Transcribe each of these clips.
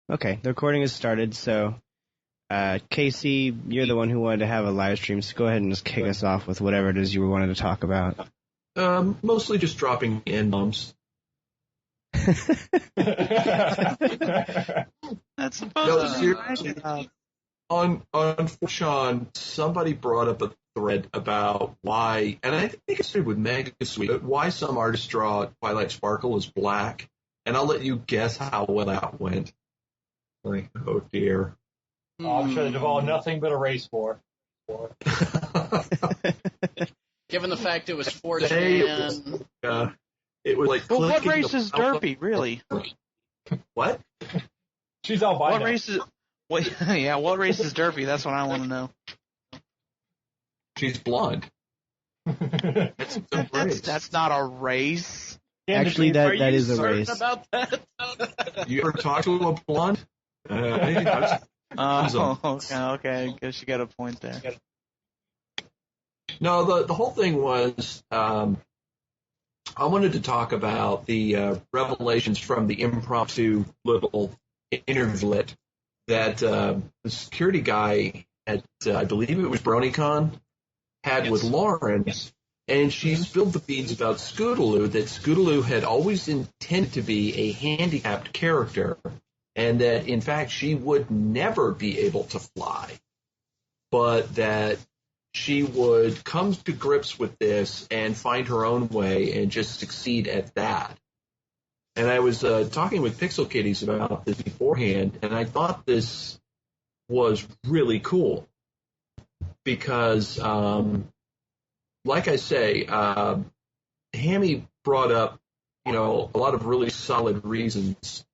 Okay, the recording has started, so Casey, you're the one who wanted to have a live stream, so go ahead and just kick us off with whatever it is you wanted to talk about. Mostly just dropping N-bombs. That's seriously. On Sean, somebody brought up a thread about why, and I think it started with Megasweet, but why some artists draw Twilight Sparkle as black, and I'll let you guess how well that went. Like, oh dear. Oh, I'm sure they've all nothing but a race war. Given the fact it was 4chan. It was like. Well, what race is Derpy, really? What? She's albino. What race is? What race is Derpy? That's what I want to know. She's blonde. That's not a race. Actually, that is a race. About that? You ever talk to a blonde? Okay. I guess you got a point there. No, the whole thing was I wanted to talk about the revelations from the impromptu little interview that the security guy at, I believe it was BronyCon, had with Lauren, and she spilled the beans about Scootaloo, that Scootaloo had always intended to be a handicapped character, and that, in fact, she would never be able to fly, but that she would come to grips with this and find her own way and just succeed at that. And I was talking with Pixel Kitties about this beforehand, and I thought this was really cool because, like I say, Hammy brought up, a lot of really solid reasons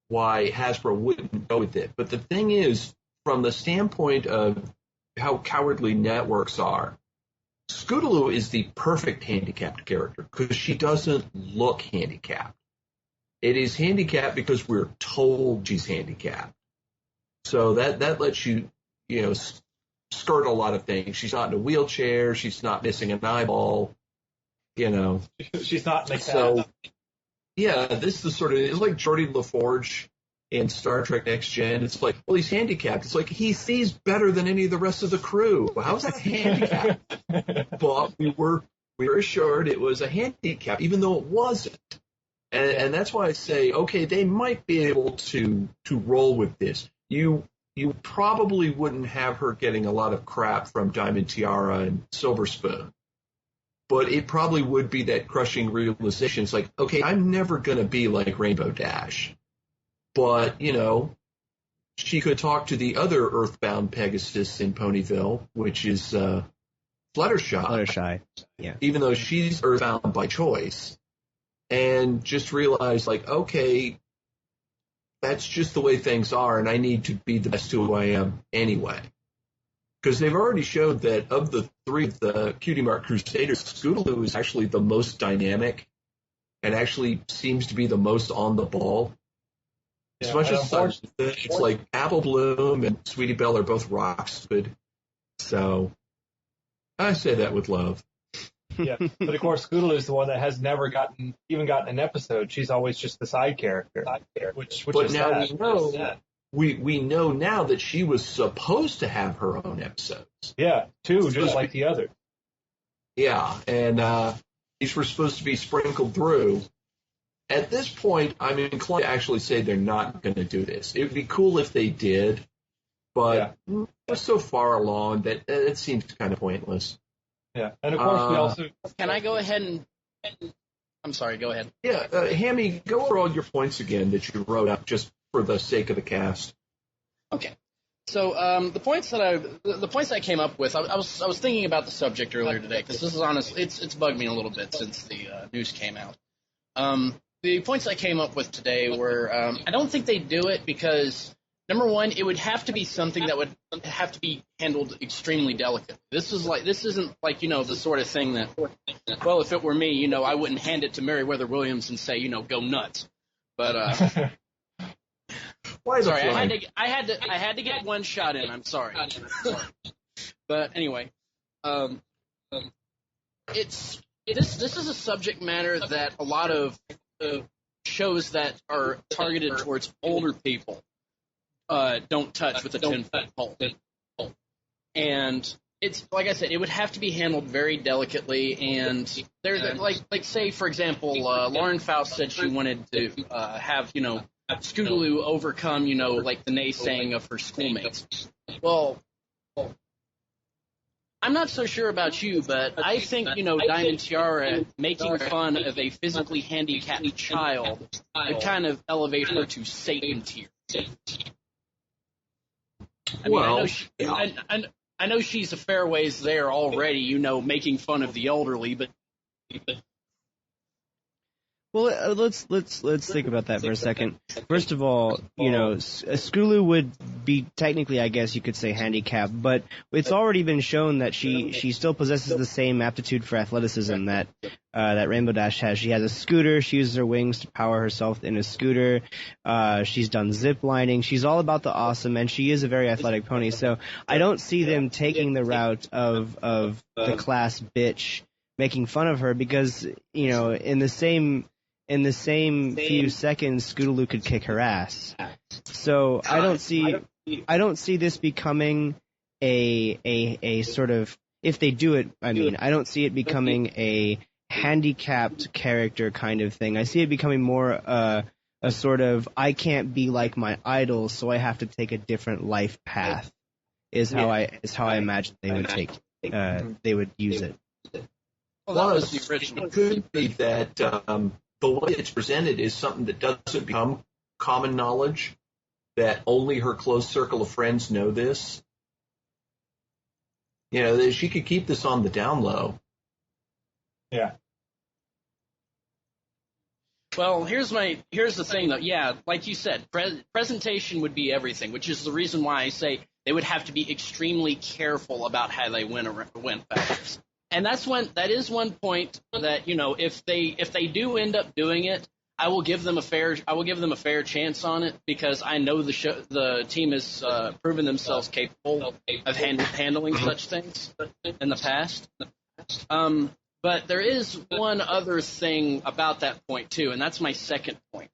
why Hasbro wouldn't go with it. But the thing is, from the standpoint of how cowardly networks are, Scootaloo is the perfect handicapped character because she doesn't look handicapped. It is handicapped because we're told she's handicapped. So that lets you, skirt a lot of things. She's not in a wheelchair. She's not missing an eyeball. She's not in a So, yeah, this is the sort of, it's like Geordi LaForge in Star Trek Next Gen. It's like, well, he's handicapped. It's like he sees better than any of the rest of the crew. How's that handicapped? But we were assured it was a handicap, even though it wasn't. And that's why I say, okay, they might be able to roll with this. You probably wouldn't have her getting a lot of crap from Diamond Tiara and Silver Spoon. But it probably would be that crushing realization. It's like, okay, I'm never going to be like Rainbow Dash. But, she could talk to the other Earthbound Pegasus in Ponyville, which is Fluttershy. Fluttershy, yeah. Even though she's Earthbound by choice. And just realize, like, okay, that's just the way things are, and I need to be the best who I am anyway. Because they've already showed that of the three of the Cutie Mark Crusaders, Scootaloo is actually the most dynamic and actually seems to be the most on the ball. As much as it's like Apple Bloom and Sweetie Belle are both rocks good. So I say that with love. Yeah, but of course, Scootaloo is the one that has never gotten an episode. She's always just the side character. Which but is now sad. we know now that she was supposed to have her own episodes. Yeah, two, just like the other. Yeah, and these were supposed to be sprinkled through. At this point, I'm inclined to actually say they're not going to do this. It would be cool if they did, but we're so far along that it seems kind of pointless. Yeah, and of course we also... Can I go ahead and... I'm sorry, go ahead. Yeah, Hammy, go over all your points again that you wrote up just for the sake of the cast. Okay. So the points that I came up with, I was thinking about the subject earlier today, because this is honestly, it's bugged me a little bit since the news came out. The points I came up with today were, I don't think they'd do it because, number one, it would have to be something that would have to be handled extremely delicately. This isn't like, the sort of thing that, well, if it were me, I wouldn't hand it to Meriwether Williams and say, go nuts. But, sorry, I had to get one shot in. I'm sorry. But anyway, this is a subject matter that a lot of shows that are targeted towards older people don't touch with a 10-foot pole. And it's like I said, it would have to be handled very delicately. And there, like say for example, Lauren Faust said she wanted to have Scootaloo overcome like the naysaying of her schoolmates. Well, I'm not so sure about you, but I think Diamond Tiara making fun of a physically handicapped child would kind of elevate her to Satan tier. I know she's a fair ways there already, making fun of the elderly, but well, let's think about that for a second. First of all, Scootaloo would be technically, I guess you could say, handicapped, but it's already been shown that she still possesses the same aptitude for athleticism that Rainbow Dash has. She has a scooter. She uses her wings to power herself in a scooter. She's done zip lining. She's all about the awesome, and she is a very athletic pony. So I don't see them taking the route of the class bitch making fun of her because in the same few seconds, Scootaloo could kick her ass. So I don't see this becoming a sort of, if they do it, I don't see it becoming a handicapped character kind of thing. I see it becoming more a sort of, I can't be like my idol, so I have to take a different life path. Is how I imagine they would use it. Well, that was the original. It could be that the way it's presented is something that doesn't become common knowledge, that only her close circle of friends know this. She could keep this on the down low. Yeah. Well, here's the thing, though. Yeah, like you said, presentation would be everything, which is the reason why I say they would have to be extremely careful about how they went back. And that is one point that if they do end up doing it, I will give them a fair chance on it, because I know the team has proven themselves capable of handling such things in the past. But there is one other thing about that point too, and that's my second point.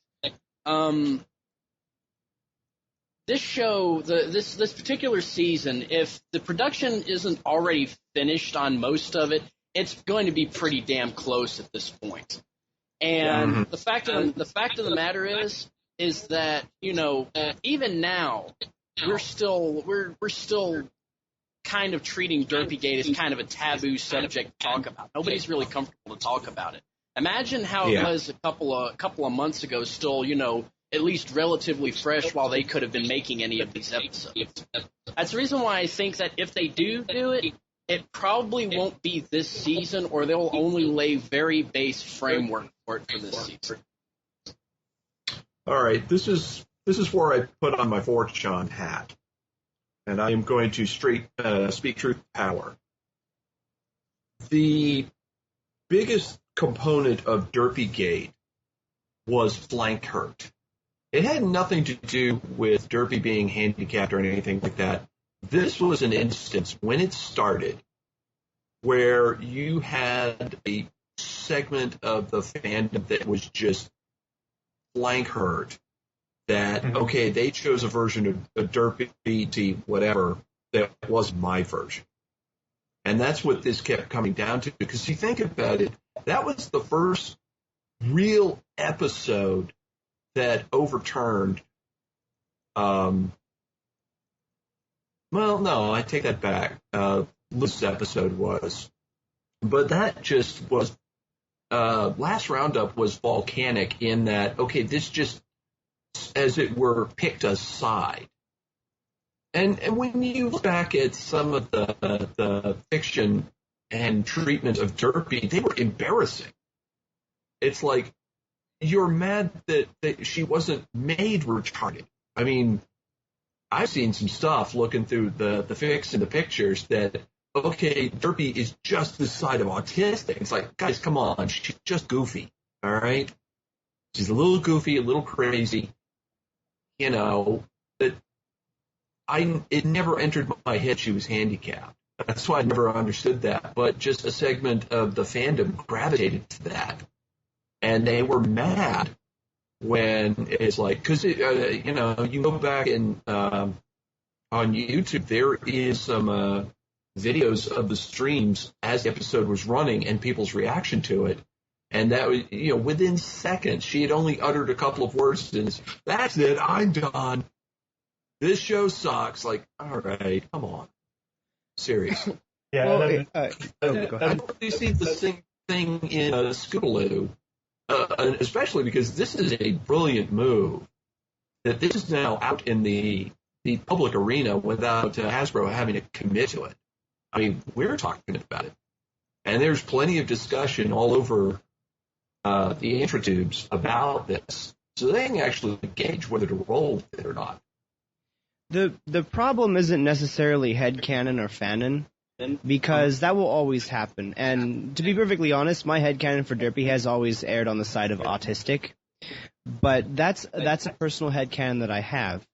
This show, this particular season, if the production isn't already finished on most of it, it's going to be pretty damn close at this point. And the fact of the matter is that even now we're still kind of treating Derpygate as kind of a taboo subject to talk about. Nobody's really comfortable to talk about it. Imagine how it was a couple of months ago, still at least relatively fresh, while they could have been making any of these episodes. That's the reason why I think that if they do it, it probably won't be this season, or they'll only lay very base framework for it for this season. All right, this is where I put on my Fortune hat, and I am going to speak truth to power. The biggest component of Derpygate was flank hurt. It had nothing to do with Derpy being handicapped or anything like that. This was an instance, when it started, where you had a segment of the fandom that was just flank hurt. That, okay, they chose a version of Derpy, whatever, that wasn't my version. And that's what this kept coming down to. Because you think about it, that was the first real episode that overturned, well, no, I take that back. This episode was. But that just was, last roundup was volcanic in that, okay, this just, as it were, picked a side. And when you look back at some of the fiction and treatment of Derpy, they were embarrassing. It's like, you're mad that she wasn't made retarded. I mean, I've seen some stuff looking through the fics and the pictures that, okay, Derpy is just the side of autistic. It's like, guys, come on, she's just goofy, all right? She's a little goofy, a little crazy, that it never entered my head she was handicapped. That's why I never understood that. But just a segment of the fandom gravitated to that. And they were mad when it's like, because you go back and on YouTube, there is some videos of the streams as the episode was running and people's reaction to it. And that was, within seconds, she had only uttered a couple of words, and that's it, I'm done. This show sucks. Like, all right, come on. Seriously. Yeah. Well, Then, go ahead. I don't really see the same thing in Scootaloo, especially because this is a brilliant move. That this is now out in the public arena without Hasbro having to commit to it. I mean, we're talking about it. And there's plenty of discussion all over the intratubes about this. So they can actually gauge whether to roll with it or not. The problem isn't necessarily headcanon or fanon, because that will always happen. And to be perfectly honest, my headcanon for Derpy has always erred on the side of autistic. But that's a personal headcanon that I have.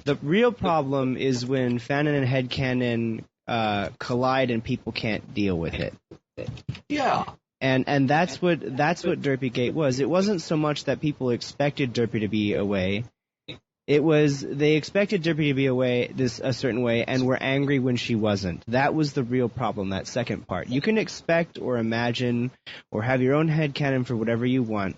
The real problem is when fanon and headcanon collide and people can't deal with it. Yeah. And that's what Derpygate was. It wasn't so much that people expected Derpy to be away. It was they expected Derpy to be away a certain way and were angry when she wasn't. That was the real problem, that second part. You can expect or imagine or have your own headcanon for whatever you want,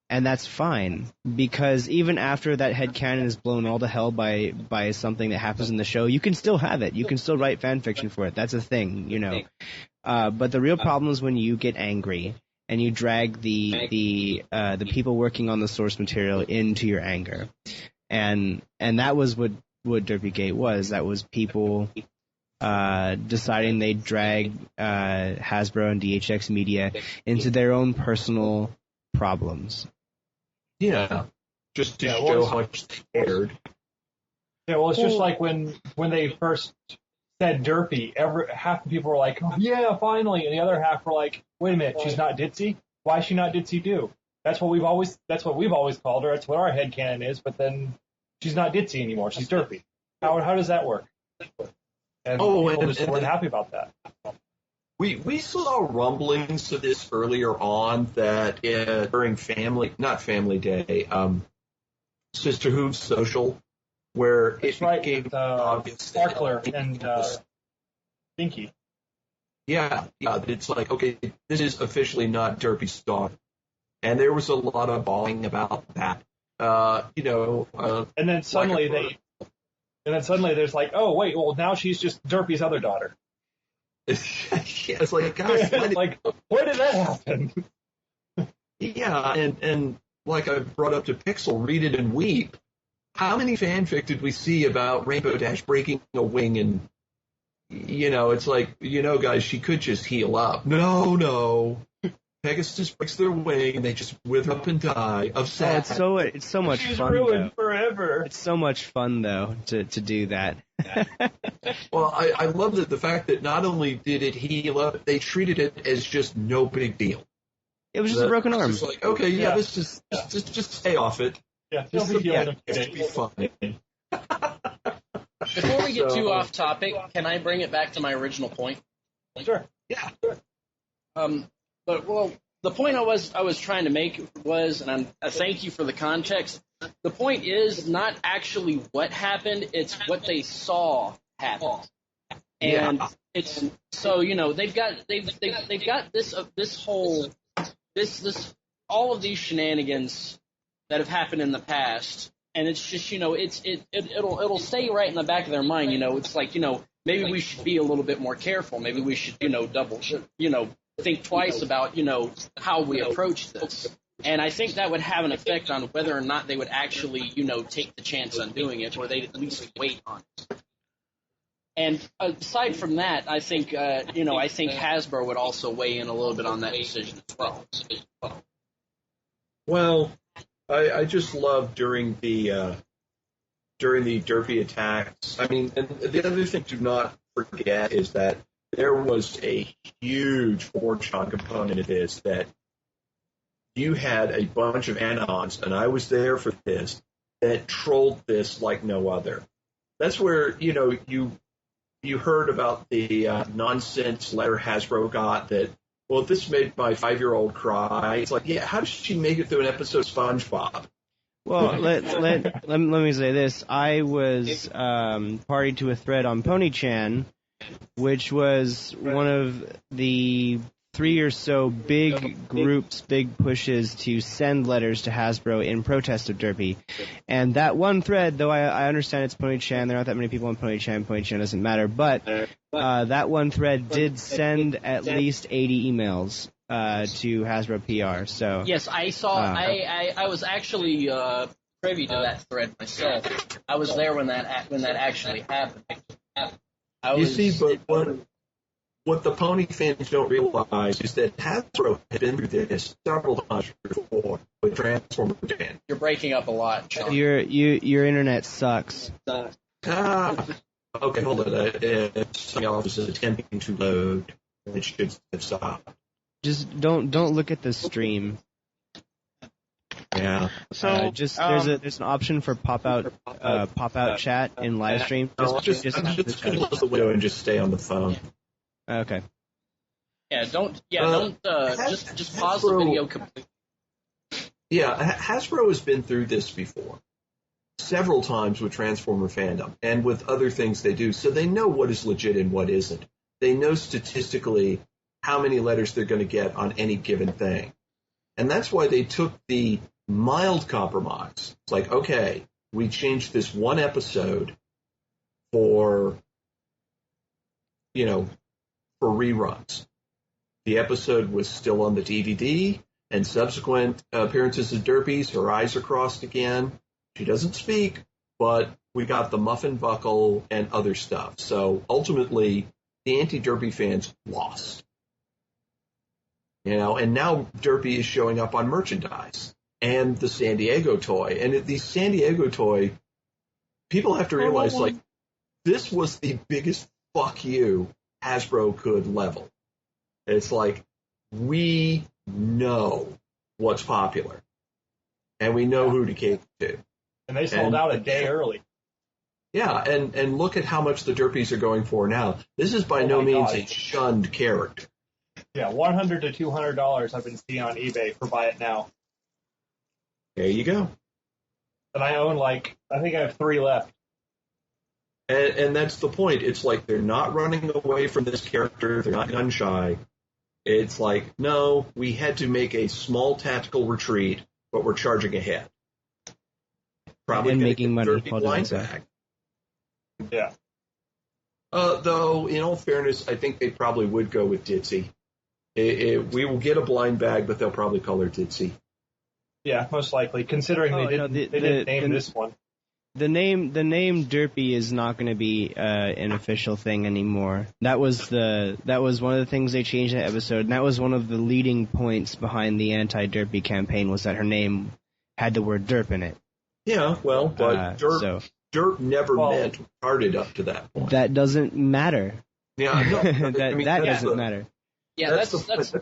and that's fine. Because even after that headcanon is blown all to hell by something that happens in the show, you can still have it. You can still write fan fiction for it. That's a thing, But the real problem is when you get angry and you drag the people working on the source material into your anger. And that was what Derpygate was. That was people deciding they'd drag Hasbro and DHX Media into their own personal problems. Yeah. Just to show how much they cared. Yeah, well, it's just like when they first said Derpy, half the people were like, oh, yeah, finally, and the other half were like, wait a minute, she's not ditzy? Why is she not ditzy do? That's what we've always called her. That's what our headcanon is, but then she's not ditzy anymore. She's Derpy. How does that work? And people just weren't happy about that. We saw rumblings of this earlier on that during not Family Day, Sisterhood Social, where it's right with Sparkler and Pinky. Yeah, it's like, okay, this is officially not Derpy's daughter. And there was a lot of bawling about that. And then suddenly there's like, oh wait, well now she's just Derpy's other daughter. It's like, gosh, where did that happen? Yeah, and like I brought up to Pixel, Read It and Weep. How many fanfic did we see about Rainbow Dash breaking a wing and, it's like, guys, she could just heal up. No. Pegasus breaks their wing and they just wither up and die of sadness. It's so much She's fun. Ruined forever. It's so much fun though to do that. Well, I love the fact that not only did it heal up, they treated it as just no big deal. It was just a broken arm. Just like, okay, let's just stay off it. Yeah, Just be fun. Before we get too off topic, can I bring it back to my original point? Sure. Yeah. But the point I was trying to make was, and I thank you for the context. The point is not actually what happened; it's what they saw happen. And it's so they've got all of these shenanigans that have happened in the past, and it's just it'll stay right in the back of their mind. It's like maybe we should be a little bit more careful. Maybe we should think twice about how we approach this. And I think that would have an effect on whether or not they would actually take the chance on doing it, or they'd at least wait on it. And aside from that, I think Hasbro would also weigh in a little bit on that decision as well. Well, I just love during the Derpy attacks. I mean, and the other thing to not forget is that there was a huge Fortron component of this, that you had a bunch of Anons, and I was there for this, that trolled this like no other. That's where, you heard about the nonsense letter Hasbro got that Well, this made my 5-year-old cry. It's like, yeah, how does she make it through an episode of SpongeBob? Well, let me say this. I was party to a thread on Pony-chan, which was one of the 3 or so big groups, big pushes to send letters to Hasbro in protest of Derpy. And that one thread, though I understand it's Pony-chan, there aren't that many people on Pony-chan doesn't matter, but that one thread did send at least 80 emails to Hasbro PR. So yes, I saw. I was actually privy to that thread myself. I was there when that actually happened. You see, but what the Pony fans don't realize is that Hasbro has been through this several times before with Transformer Jan. You're breaking up a lot, Sean. Your internet sucks. Okay, hold on. Something else is attempting to load. It should stop. Just don't look at the stream. Yeah. So there's an option for pop out chat in live stream. Just close the window and just stay on the phone. Okay. Yeah, just pause the video completely. Yeah, Hasbro has been through this before. Several times with Transformer fandom and with other things they do, so they know what is legit and what isn't. They know statistically how many letters they're going to get on any given thing. And that's why they took the mild compromise. It's like, okay, we changed this one episode for reruns. The episode was still on the DVD, and subsequent appearances of Derpy's, her eyes are crossed again. She doesn't speak, but we got the muffin buckle and other stuff. So ultimately, the anti-Derpy fans lost. And now Derpy is showing up on merchandise and the San Diego toy. And the San Diego toy, people have to realize, this was the biggest fuck you Hasbro could level. It's like, we know what's popular, and we know who to cater to. And they sold out a day early. Yeah, and look at how much the Derpies are going for now. This is by no means a shunned character. Yeah, $100 to $200 I've been seeing on eBay for buy it now. There you go. And I own I think I have 3 left. And that's the point. It's like they're not running away from this character. They're not gun shy. It's like, no, we had to make a small tactical retreat, but we're charging ahead. Probably making money. Back. Yeah. Though, in all fairness, I think they probably would go with Ditzy. We will get a blind bag, but they'll probably call her Ditzy. Yeah, most likely, considering they didn't name this one. The name Derpy is not going to be an official thing anymore. That was one of the things they changed in the episode, and that was one of the leading points behind the anti-Derpy campaign, was that her name had the word derp in it. Yeah, well, but derp never meant retarded up to that point. That doesn't matter. Yeah, no, that doesn't matter. Yeah, that's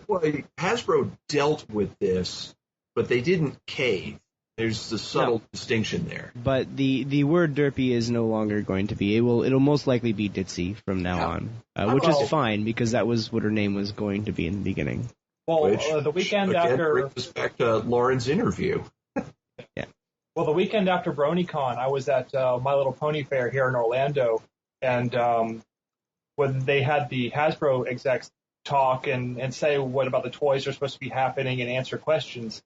why Hasbro dealt with this, but they didn't cave. There's the subtle distinction there. But the word Derpy is no longer going to be. It'll most likely be Ditzy from now on, which is fine because that was what her name was going to be in the beginning. Well, the weekend after brings us back to Lauren's interview. Yeah. Well, the weekend after BronyCon, I was at My Little Pony Fair here in Orlando, and when they had the Hasbro execs talk and say what about the toys are supposed to be happening and answer questions.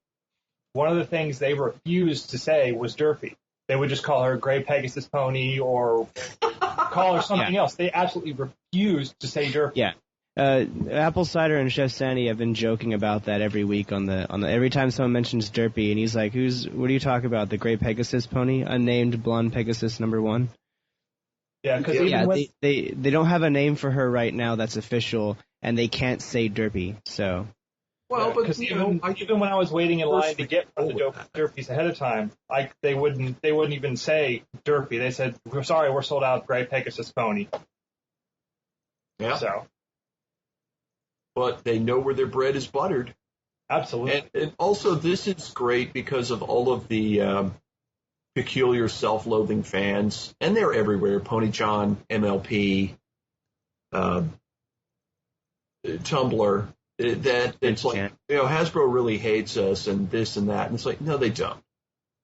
One of the things they refused to say was Derpy. They would just call her Gray Pegasus Pony or call her something else. They absolutely refused to say Derpy. Yeah. Apple Cider and Chef Sandy have been joking about that every week on the every time someone mentions Derpy, and he's like, what are you talking about? The Gray Pegasus Pony? Unnamed Blonde Pegasus #1? Yeah, because they don't have a name for her right now that's official, and they can't say Derpy, so... Well, because even when I was waiting in line to get one of the Derpies ahead of time, they wouldn't even say Derpy. They said, "We're sorry, we're sold out. Gray Pegasus Pony." Yeah. So, but they know where their bread is buttered. Absolutely. And also, this is great because of all of the peculiar self-loathing fans, and they're everywhere. Pony-chan, MLP, Tumblr. That it's like, Hasbro really hates us and this and that. And it's like, no, they don't.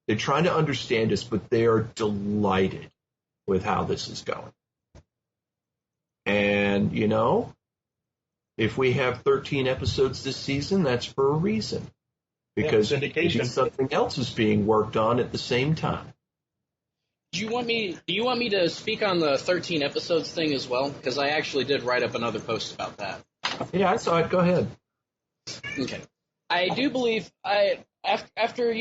They're trying to understand us, but they are delighted with how this is going. And, if we have 13 episodes this season, that's for a reason. Because maybe something else is being worked on at the same time. Do you want me to speak on the 13 episodes thing as well? Because I actually did write up another post about that. Yeah, I saw it. Go ahead. Okay. I do believe after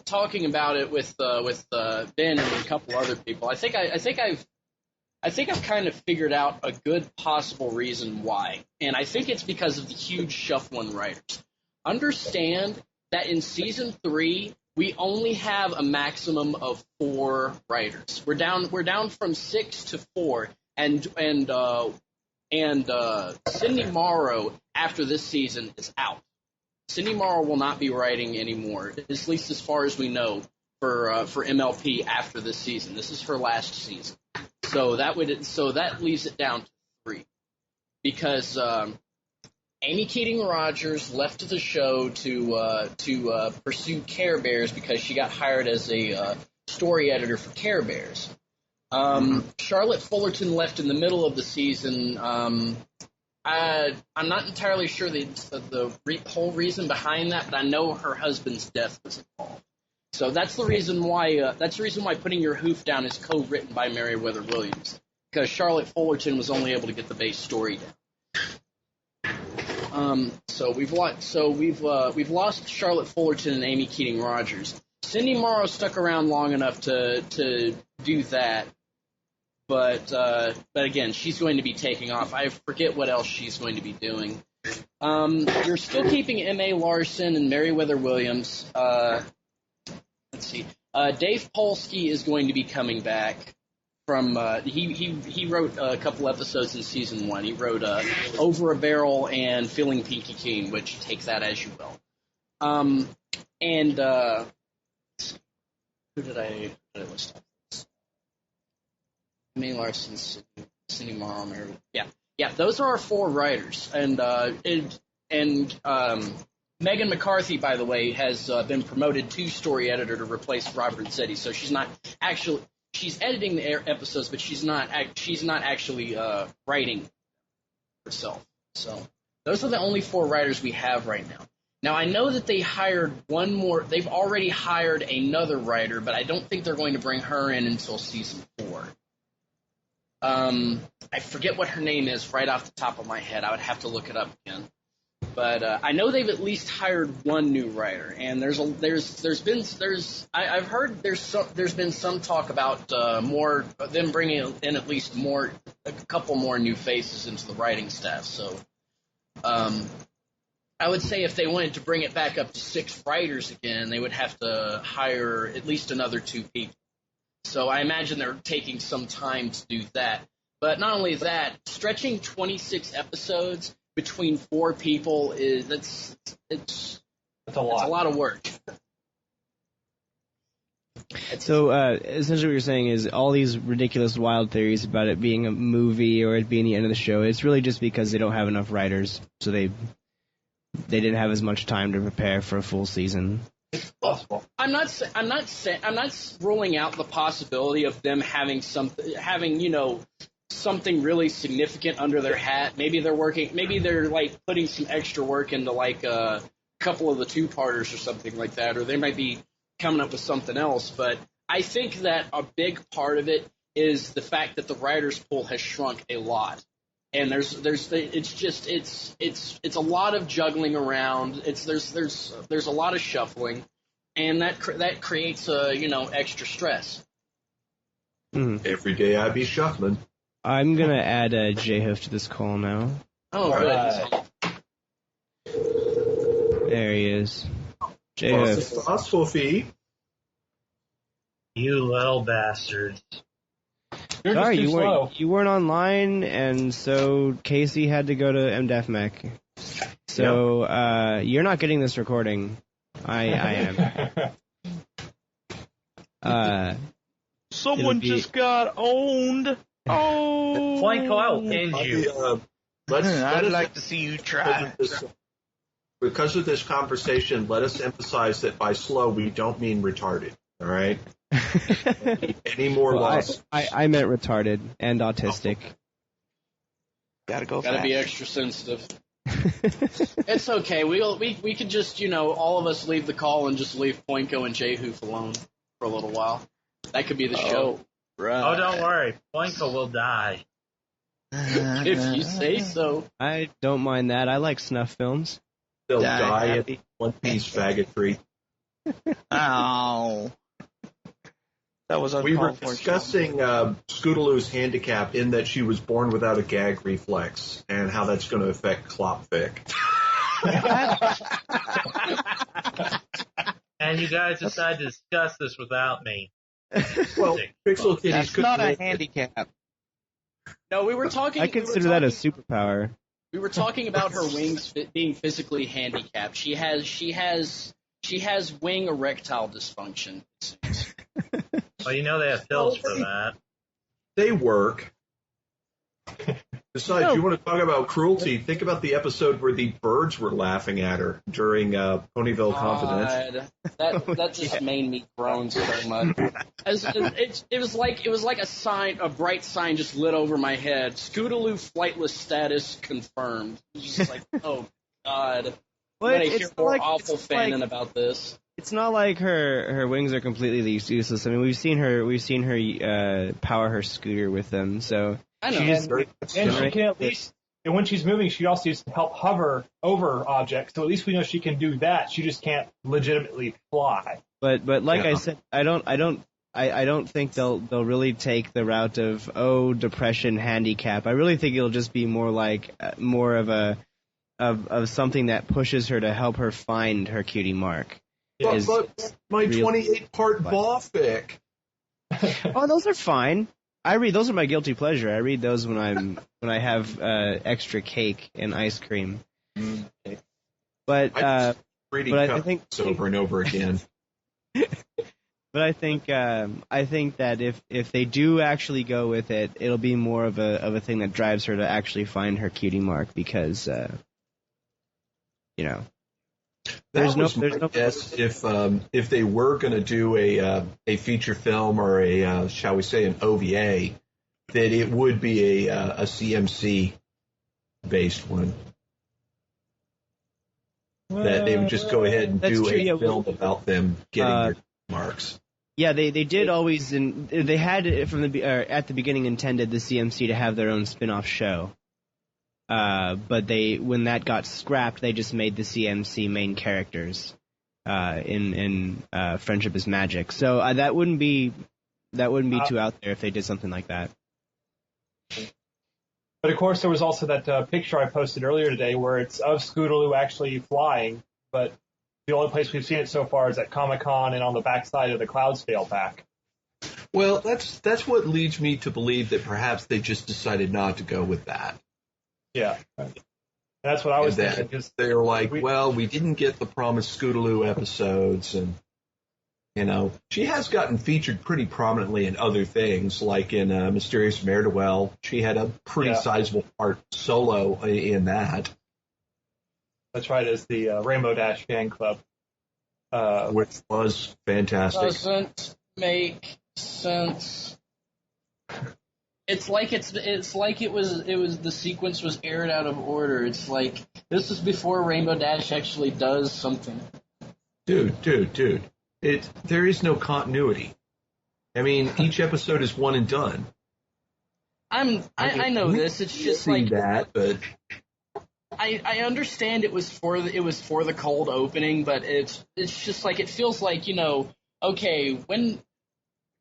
talking about it with Ben and a couple other people, I think I've kind of figured out a good possible reason why, and I think it's because of the huge shuffle in writers. Understand that in season 3 we only have a maximum of 4 writers. We're down from 6 to 4, and Cindy Morrow after this season is out. Cindy Morrow will not be writing anymore, at least as far as we know, for MLP after this season. This is her last season, so that leaves it down to 3, because Amy Keating-Rogers left the show to pursue Care Bears because she got hired as a story editor for Care Bears. Charlotte Fullerton left in the middle of the season. I'm not entirely sure the whole reason behind that, but I know her husband's death was involved. So that's the reason why Putting Your Hoof Down is co-written by Meriwether Williams, because Charlotte Fullerton was only able to get the base story down. So we've lost Charlotte Fullerton and Amy Keating-Rogers. Cindy Morrow stuck around long enough to do that. But again, she's going to be taking off. I forget what else she's going to be doing. You're still keeping M.A. Larson and Meriwether Williams. Let's see. Dave Polsky is going to be coming back from. He wrote a couple episodes in season 1. He wrote Over a Barrel and Feeling Pinky Keen, which take that as you will. And who did I list off? May Larson, Cindy Morrow, yeah. Those are our 4 writers, and Megan McCarthy, by the way, has been promoted to story editor to replace Robert Zetti. So she's editing the episodes, but she's not actually writing herself. So those are the only 4 writers we have right now. Now, I know that they hired one more. They've already hired another writer, but I don't think they're going to bring her in until season 4. I forget what her name is right off the top of my head. I would have to look it up again. But I know they've at least hired one new writer, and I've heard there's been some talk about them bringing in at least a couple more new faces into the writing staff. So I would say if they wanted to bring it back up to 6 writers again, they would have to hire at least another 2 people. So I imagine they're taking some time to do that. But not only that, stretching 26 episodes between 4 people it's a lot of work. So essentially what you're saying is all these ridiculous wild theories about it being a movie or it being the end of the show, it's really just because they don't have enough writers, so they didn't have as much time to prepare for a full season. It's possible. I'm not ruling out the possibility of them having something really significant under their hat. Maybe they're like putting some extra work into like a couple of the 2-parters or something like that, or they might be coming up with something else. But I think that a big part of it is the fact that the writers' pool has shrunk a lot. And there's a lot of juggling around. There's a lot of shuffling, and that creates extra stress. Every day I be shuffling. I'm gonna add J-Hoof to this call now. Oh, good. There he is. J-Hoof. You little bastards. Sorry, you weren't online, and so Casey had to go to MDFMEC. So you're not getting this recording. I am. Someone just got owned. Oh, Flying Kyle pinned you. I'd like to see you try. because of this conversation, let us emphasize that by slow we don't mean retarded. All right. Any more loss? I meant retarded and autistic. Gotta go Gotta fast. be extra sensitive. It's okay. We could just, all of us leave the call and just leave Poinko and J-Hoof alone for a little while. That could be the show. Right. Oh, don't worry. Poinko will die. If you say so. I don't mind that. I like snuff films. They'll Die die happy. at one-piece faggotry. Ow. That was We were uncalled for. discussing Scootaloo's handicap in that she was born without a gag reflex and how that's going to affect Klopfic. And you guys decided to discuss this without me. Well, Pixel Kitties That's could not a handicap. No, we were talking. I consider that a superpower. We were talking about her wings being physically handicapped. She has wing erectile dysfunction. Well, they have pills for that. They work. Besides, you want to talk about cruelty, think about the episode where the birds were laughing at her during Ponyville Confidential. That just made me groan so much. It was like a bright sign just lit over my head. Scootaloo flightless status confirmed. It was just like, oh God. Well, I'm gonna hear more awful it's fanning about this. It's not like her wings are completely useless. I mean, we've seen her power her scooter with them. So I know. she just And she can at least, and when she's moving, she also needs to help hover over objects. So at least we know she can do that. She just can't legitimately fly. But like I said, I don't think they'll really take the route of depression handicap. I really think it'll just be more like more of of something that pushes her to help her find her cutie mark. But my 28-part Boffic. Oh, those are fine. Those are my guilty pleasure. I read those when I have extra cake and ice cream. But I think over and over again. But I think that if they do actually go with it, it'll be more of a thing that drives her to actually find her cutie mark because there's no guess if they were going to do a feature film or a shall we say an OVA, that it would be a CMC based one. That they would just go ahead and do a film about them getting their marks. Yeah, they did always, and they had it from at the beginning intended the CMC to have their own spin-off show. But when that got scrapped, they just made the CMC main characters in Friendship is Magic. So that wouldn't be too out there if they did something like that. But of course, there was also that picture I posted earlier today where it's of Scootaloo actually flying, but the only place we've seen it so far is at Comic-Con and on the backside of the Cloudsdale pack. Well, that's what leads me to believe that perhaps they just decided not to go with that. Yeah. That's what I was thinking. Because they're like, we didn't get the promised Scootaloo episodes, and she has gotten featured pretty prominently in other things, like in Mysterious Mare-de-Well. She had a pretty sizable part solo in that. That's right, as the Rainbow Dash fan club, which was fantastic. Doesn't make sense. It's like it was the sequence was aired out of order. It's like this is before Rainbow Dash actually does something. Dude. There is no continuity. I mean, each episode is one and done. I know this. It's just like that, but I understand it was for the cold opening, but it's just like it feels like okay, when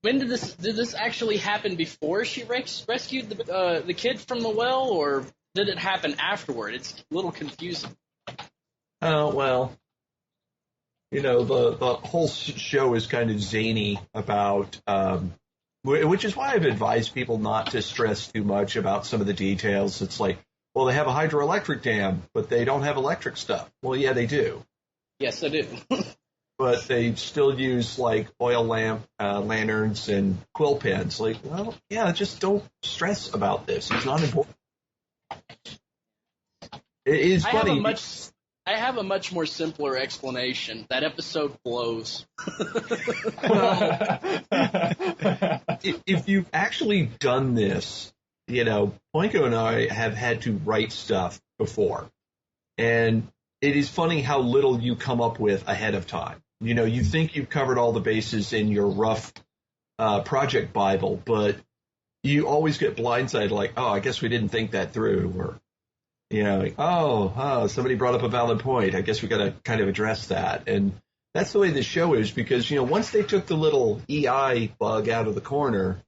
did this actually happen before she rescued the kid from the well, or did it happen afterward? It's a little confusing. Oh well, the whole show is kind of zany about, which is why I've advised people not to stress too much about some of the details. It's like, well, they have a hydroelectric dam, but they don't have electric stuff. Well, yeah, they do. Yes, I do. But they still use like oil lamp lanterns and quill pens. Like, well, yeah, just don't stress about this. It's not important. It's funny. I have a much more simpler explanation. That episode blows. If you've actually done this, Poinko and I have had to write stuff before. And it is funny how little you come up with ahead of time. You think you've covered all the bases in your rough project Bible, but you always get blindsided like, oh, I guess we didn't think that through. Or, somebody brought up a valid point. I guess we got to kind of address that. And that's the way the show is because, once they took the little EI bug out of the corner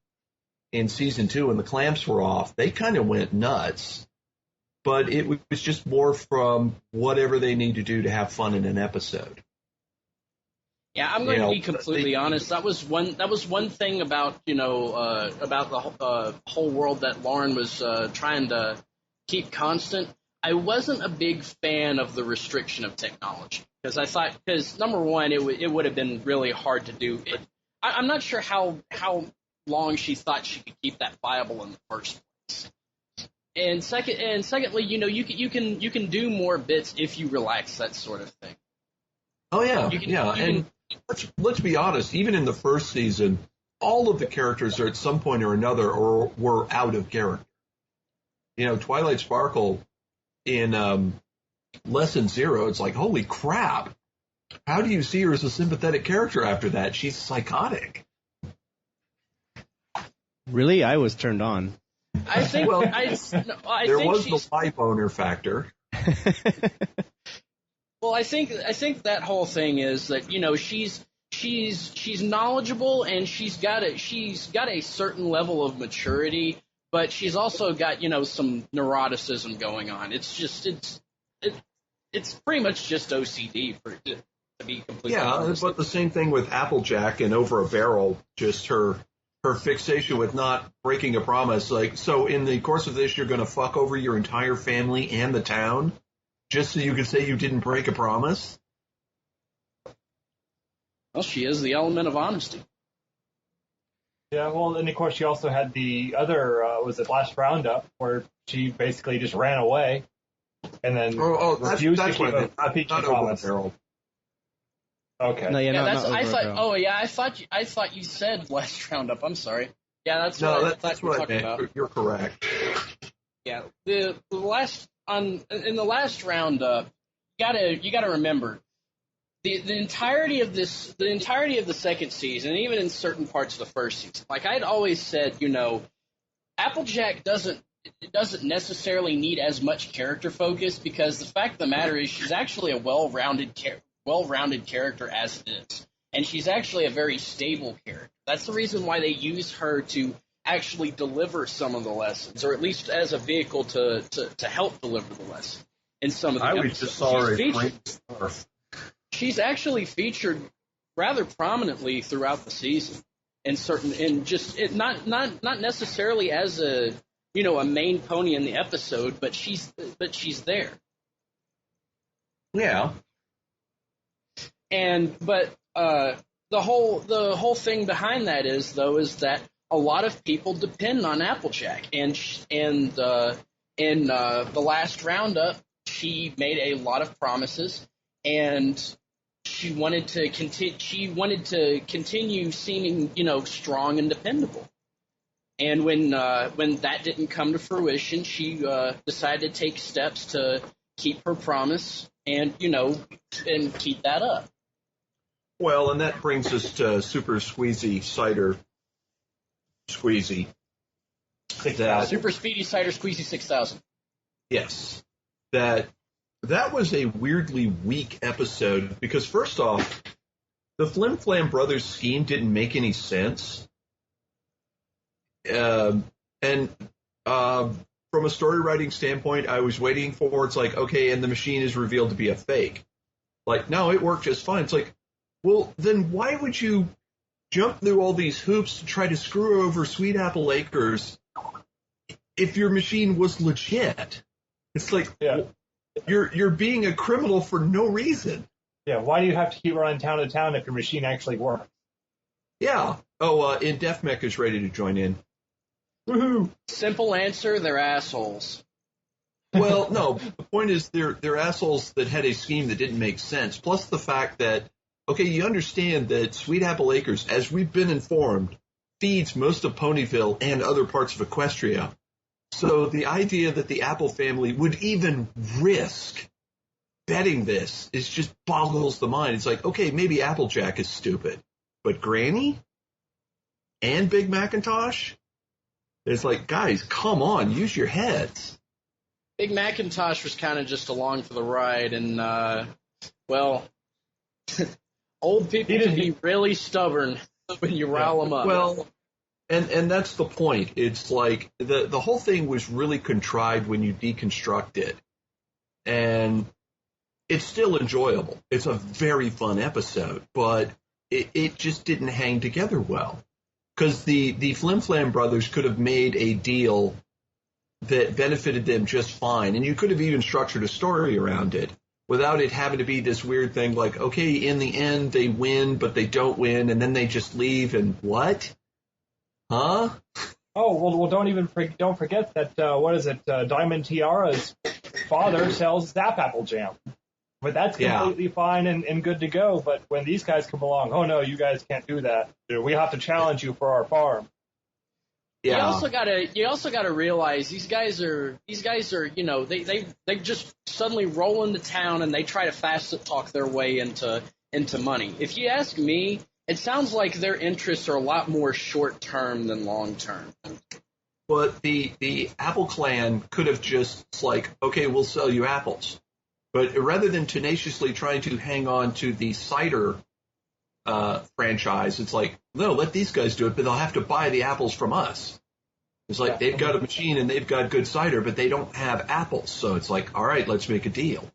in season 2 and the clamps were off, they kind of went nuts. But it was just more from whatever they need to do to have fun in an episode. Yeah, I'm going to be completely honest. That was one thing about about the whole world that Lauren was trying to keep constant. I wasn't a big fan of the restriction of technology because number one, it would have been really hard to do. I'm not sure how long she thought she could keep that viable in the first place. And secondly, you can do more bits if you relax that sort of thing. Oh yeah, and let's be honest. Even in the first season, all of the characters are at some point or another were out of character. Twilight Sparkle in Lesson 0, it's like, holy crap! How do you see her as a sympathetic character after that? She's psychotic. Really, I was turned on. I think. Well, there was the wife owner factor. Well, I think that whole thing is that she's knowledgeable and she's got a certain level of maturity, but she's also got some neuroticism going on. It's pretty much just OCD to be completely honest. But the same thing with Applejack and Over a Barrel, just her fixation with not breaking a promise. Like, so in the course of this, you're going to fuck over your entire family and the town just so you can say you didn't break a promise? Well, she is the element of honesty. Yeah, well, and of course she also had the other, was it Last Roundup, where she basically just ran away and then refused to keep a peach promise. Okay. No, yeah, I thought you said Last Roundup. I'm sorry. Yeah, that's what I thought you were talking about. You're correct. Yeah, in the last roundup, you gotta remember the entirety of the second season, and even in certain parts of the first season. Like I'd always said, Applejack doesn't necessarily need as much character focus because the fact of the matter is she's actually a well-rounded character as it is, and she's actually a very stable character. That's the reason why they use her to actually deliver some of the lessons, or at least as a vehicle to help deliver the lesson in some of the episodes. I just saw her. She's actually featured rather prominently throughout the season not necessarily as a main pony in the episode, but she's there. Yeah. But the whole thing behind that is that a lot of people depend on Applejack, and in the last roundup, she made a lot of promises, and she wanted to continue seeming strong and dependable. And when that didn't come to fruition, she decided to take steps to keep her promise and keep that up. Well, and that brings us to Super Squeezy Cider Squeezy. Super Speedy Cider Squeezy 6000. Yes. That was a weirdly weak episode because, first off, the Flim Flam Brothers scheme didn't make any sense. From a story writing standpoint, I was waiting for it's like, okay, and the machine is revealed to be a fake. Like, no, it worked just fine. It's like, well, then why would you jump through all these hoops to try to screw over Sweet Apple Acres if your machine was legit? It's like, you're being a criminal for no reason. Yeah, why do you have to keep running town to town if your machine actually works? Yeah. Oh, and Def Mech is ready to join in. Woohoo! Simple answer, they're assholes. Well, no. The point is, they're assholes that had a scheme that didn't make sense. Plus the fact that, okay, you understand that Sweet Apple Acres, as we've been informed, feeds most of Ponyville and other parts of Equestria. So the idea that the Apple family would even risk betting this is just boggles the mind. It's like, okay, maybe Applejack is stupid, but Granny and Big Macintosh? It's like, guys, come on, use your heads. Big Macintosh was kind of just along for the ride, and, well, old people can be really stubborn when you rile them up. Well, and that's the point. It's like the whole thing was really contrived when you deconstruct it. And it's still enjoyable. It's a very fun episode, but it just didn't hang together well. Because the Flim Flam brothers could have made a deal that benefited them just fine. And you could have even structured a story around it without it having to be this weird thing like, okay, in the end they win, but they don't win, and then they just leave, and what? Huh? Oh, well, don't forget that, Diamond Tiara's father sells Zap Apple Jam. But that's completely fine and good to go. But when these guys come along, oh no, you guys can't do that. We have to challenge you for our farm. Yeah. You also gotta realize these guys are they just suddenly roll into town and they try to fast talk their way into money. If you ask me, it sounds like their interests are a lot more short term than long term. But the Apple clan could have just like, okay, we'll sell you apples. But rather than tenaciously trying to hang on to the cider franchise, it's like, no, let these guys do it, but they'll have to buy the apples from us. It's like they've got a machine and they've got good cider, but they don't have apples. So it's like, all right, let's make a deal.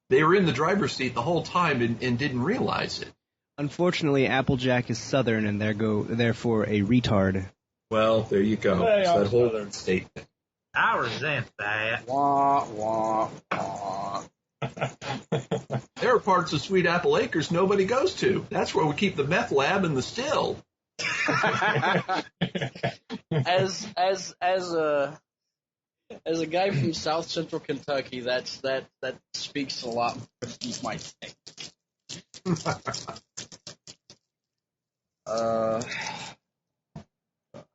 They were in the driver's seat the whole time and didn't realize it. Unfortunately, Applejack is Southern and therefore a retard. Well, there you go. It's that whole statement. I resent that. Wah, wah, wah. There are parts of Sweet Apple Acres nobody goes to. That's where we keep the meth lab and the still. As a guy from South Central Kentucky, that speaks a lot more than you might think.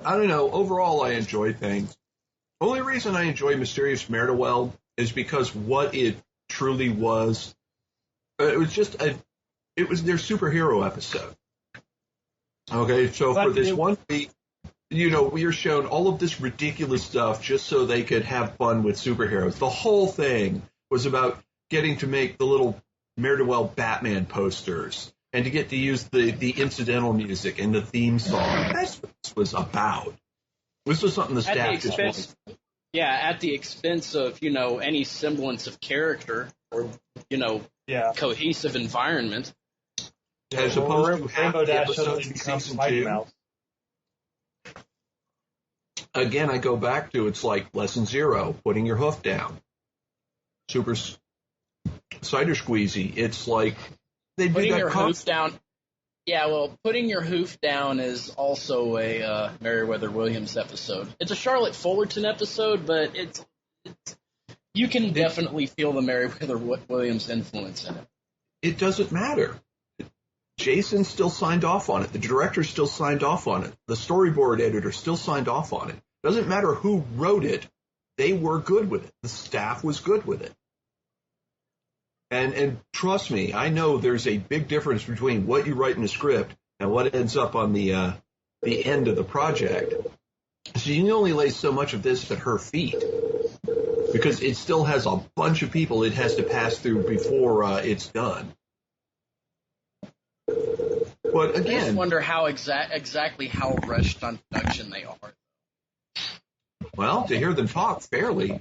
I don't know. Overall, I enjoy things. Only reason I enjoy Mysterious Mare-de-Well is because what it truly was, it was their superhero episode. Okay, so for this 1 week, we are shown all of this ridiculous stuff just so they could have fun with superheroes. The whole thing was about getting to make the little Mare-de-Well Batman posters and to get to use the incidental music and the theme song. That's what this was about. This was something the staff just wanted. Yeah, at the expense of, any semblance of character or, cohesive environment. As opposed to half Rainbow the Dash episodes suddenly in becomes season Mighty 2. Mouse. Again, I go back to, it's like lesson 0, putting your hoof down. Super cider squeezy. It's like they do Putting that your hoof down. Yeah, well, putting your hoof down is also a Meriwether-Williams episode. It's a Charlotte Fullerton episode, but it's you can definitely feel the Meriwether-Williams influence in it. It doesn't matter. Jason still signed off on it. The director still signed off on it. The storyboard editor still signed off on it. Doesn't matter who wrote it. They were good with it. The staff was good with it. And trust me, I know there's a big difference between what you write in a script and what ends up on the end of the project. So you can only lay so much of this at her feet because it still has a bunch of people it has to pass through before it's done. But again, I just wonder how exactly how rushed on production they are. Well, to hear them talk fairly,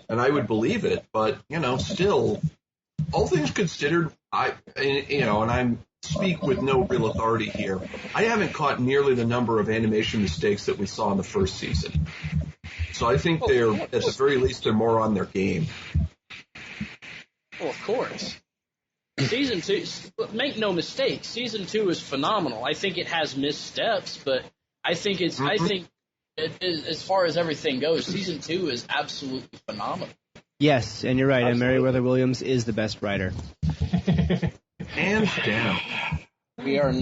and I would believe it, but still, all things considered, and I speak with no real authority here. I haven't caught nearly the number of animation mistakes that we saw in the first season. So I think they're, at the very least, they're more on their game. Well, of course. Season 2, make no mistake, Season 2 is phenomenal. I think it has missteps, but I think as far as everything goes, season 2 is absolutely phenomenal. Yes, and you're right. And Meriwether Williams is the best writer. Hands down. We are.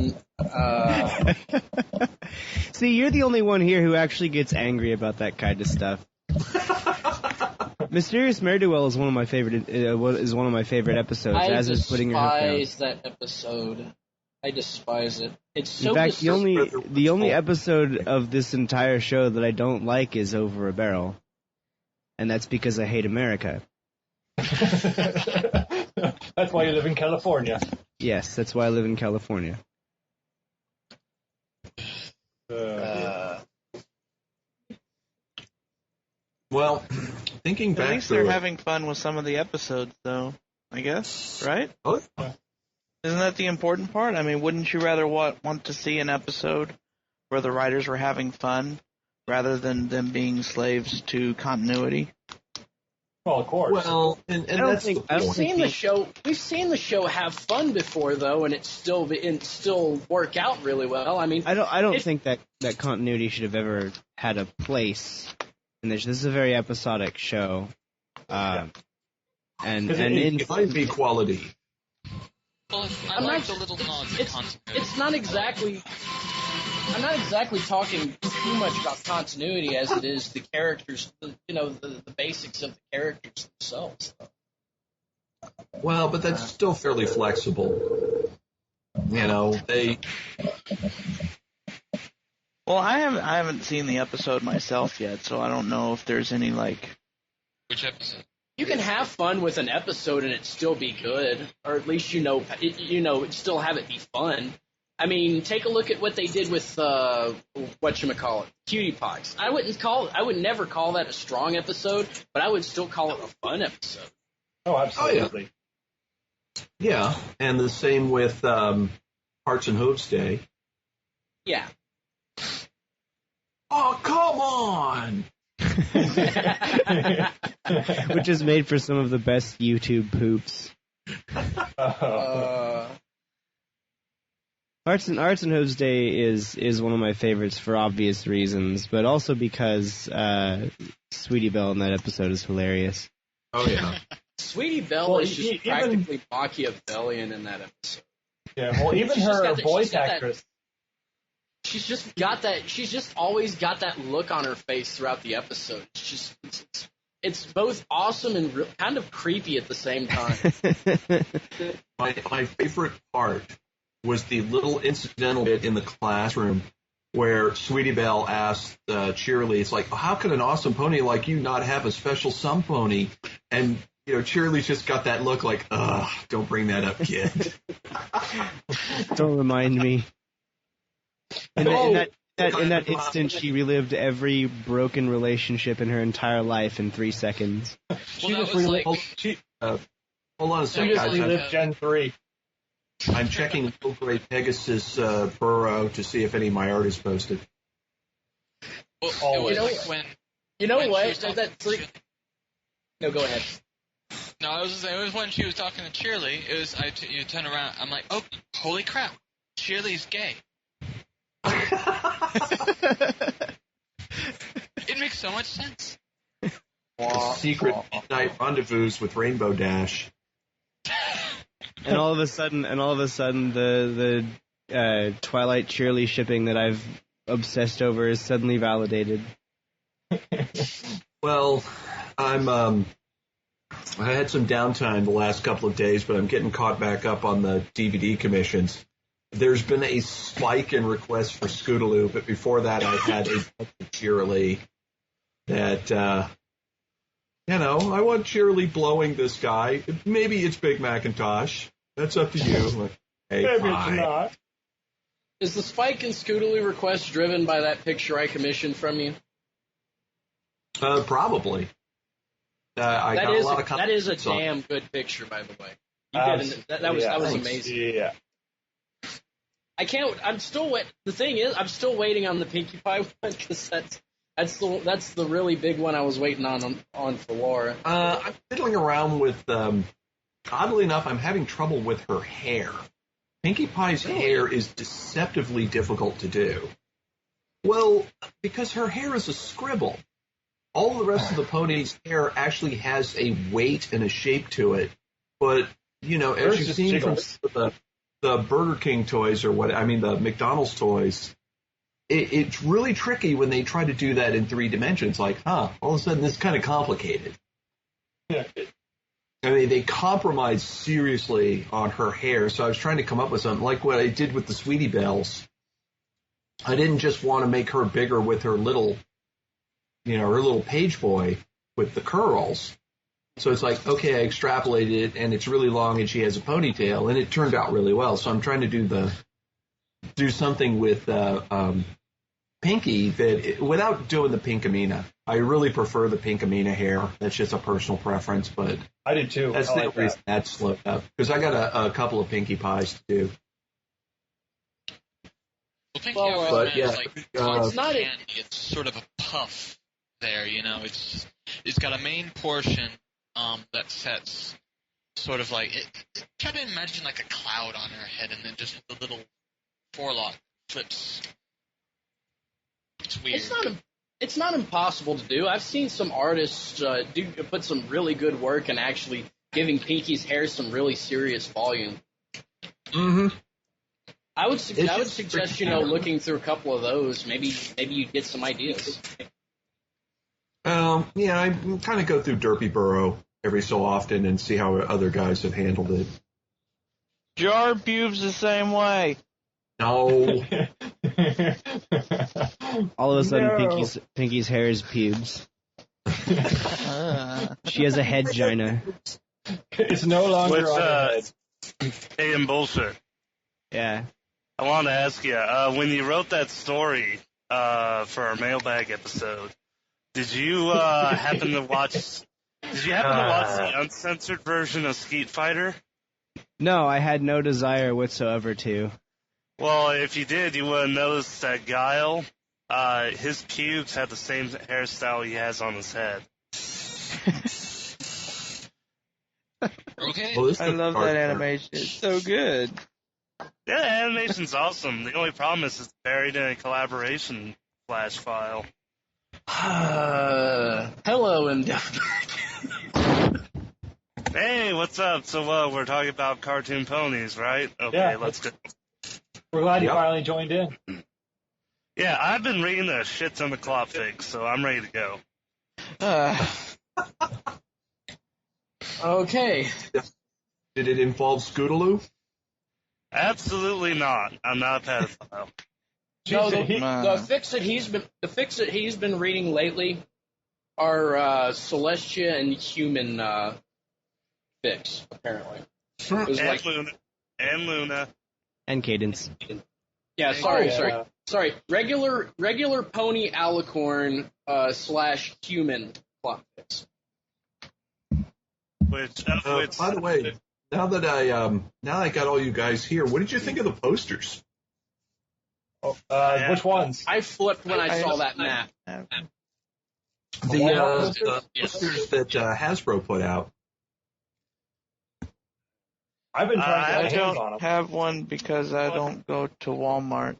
See, you're the only one here who actually gets angry about that kind of stuff. Mysterious Ne'er-Do-Well is one of my favorite. Is one of my favorite episodes. I as is putting her hook down. despise that episode. I despise it. It's so. In fact, the only episode of this entire show that I don't like is Over a Barrel, and that's because I hate America. That's why you live in California. Yes, that's why I live in California. Well, thinking back At least through they're it, having fun with some of the episodes, though, I guess, right? oh, Isn't that the important part? I mean, wouldn't you rather want to see an episode where the writers were having fun rather than them being slaves to continuity? Well, of course. well, and I don't that's think- the I don't point. think We've seen the show have fun before, though, and it still work out really well. I mean, I don't think that continuity should have ever had a place in this. This is a very episodic show, and in It might be quality. Well, I I'm like not- the little nods of it's continuity. it's not exactly. I'm not exactly talking too much about continuity as it is the characters, the basics of the characters themselves. Well, but that's still fairly flexible. You know, they. Well, I haven't seen the episode myself yet, so I don't know if there's any Which episode? You can have fun with an episode and it still be good, or at least still have it be fun. I mean, take a look at what they did with whatchamacallit, Cutie Pies. I would never call that a strong episode, but I would still call it a fun episode. Oh, absolutely. Yeah, and the same with Hearts and Hooves Day. Yeah. Oh, come on! which is made for some of the best YouTube poops. Arts and Hooves Day is one of my favorites for obvious reasons, but also because Sweetie Belle in that episode is hilarious. Oh, yeah. Sweetie Belle Well, is just even- practically Machiavellian in that episode. Yeah, well, even She's just her got that- voice she's got that- actress. She's just got that. She's just always got that look on her face throughout the episode. It's both awesome and kind of creepy at the same time. My favorite part was the little incidental bit in the classroom where Sweetie Belle asked Cheerily, it's like, how could an awesome pony like you not have a special some pony? And, Cheerily's just got that look like, ugh, don't bring that up, kid. Don't remind me. In that instant, she relived every broken relationship in her entire life in 3 seconds. She Well, that just was relived. like- Hold on a She second, just guys. relived Gen 3. I'm checking Little Gray Pegasus Burrow to see if any of my art is posted. Well, it Always. was like when. You know when she what? was talking That's to like. No, go ahead. No, I was just saying, it was when she was talking to Cheerly. It was you turn around. I'm like, oh, holy crap, Cheerly's gay. It makes so much sense. Secret midnight rendezvous with Rainbow Dash. And all of a sudden, the Twilight Cheerly shipping that I've obsessed over is suddenly validated. Well, I had some downtime the last couple of days, but I'm getting caught back up on the DVD commissions. There's been a spike in requests for Scootaloo, but before that I had a Cheerily that, I want Cheerily blowing this guy. Maybe it's Big Macintosh. That's up to you. Hey, Maybe fine. it's not. Is the spike in Scootaloo requests driven by that picture I commissioned from you? Probably. I got a lot of that is a comments on it. damn good picture, by the way. You did, that was amazing. Yeah. I'm still wait. The thing is, I'm still waiting on the Pinkie Pie one because that's the really big one I was waiting on for Laura. I'm fiddling around with. Oddly enough, I'm having trouble with her hair. Pinkie Pie's hair is deceptively difficult to do. Well, because her hair is a scribble. All the rest of the pony's hair actually has a weight and a shape to it. But, you know, as you've seen from the Burger King toys or the McDonald's toys, it's really tricky when they try to do that in 3 dimensions. Like, all of a sudden this is kind of complicated. Yeah. I mean, they compromised seriously on her hair, so I was trying to come up with something like what I did with the Sweetie Bells. I didn't just want to make her bigger with her little page boy with the curls. So it's like, okay, I extrapolated it, and it's really long, and she has a ponytail, and it turned out really well. So I'm trying to do something with Pinky without doing the Pinkamena. I really prefer the Pinkamena hair. That's just a personal preference, but I did too. That's the reason that slowed up, because I got a couple of Pinkie Pies to do. Well, Pinky always yeah, it's not candy. It's sort of a puff there, you know. It's got a main portion that sets sort of like try to imagine like a cloud on her head, and then just the little forelock flips. It's weird. It's not impossible to do. I've seen some artists put some really good work in actually giving Pinky's hair some really serious volume. Mm-hmm. I would suggest looking through a couple of those. Maybe you'd get some ideas. Yeah, I kind of go through Derpy Burrow every so often and see how other guys have handled it. Jar pubes the same way. No. All of a sudden, Pinky's hair is pubes. She has a head gina. It's no longer on her head. AM bullshit. Yeah. I want to ask you, when you wrote that story for our mailbag episode, did you happen to watch the uncensored version of Skeet Fighter? No, I had no desire whatsoever to. Well, if you did, you would have noticed that Guile, his pubes had the same hairstyle he has on his head. Okay. Well, I love that animation. It's so good. Yeah, the animation's awesome. The only problem is it's buried in a collaboration flash file. Hello, Indefinite. Hey, what's up? So, we're talking about cartoon ponies, right? Okay, Yeah. let's go. We're glad you finally joined in. Yeah, I've been reading a shit ton of Clop Figs, so I'm ready to go. Okay. Did it involve Scootaloo? Absolutely not. I'm not a pedophile. No, the fix that he's been reading lately are Celestia and Human fix, apparently. And Luna. And Cadence. Yeah, sorry. Regular pony alicorn / human clock fix. Which by the way, now that I got all you guys here, what did you think of the posters? Which ones? I flipped when I saw that map. The posters that Hasbro put out. I've been trying to I get hands on don't them. have one because I don't go to Walmart.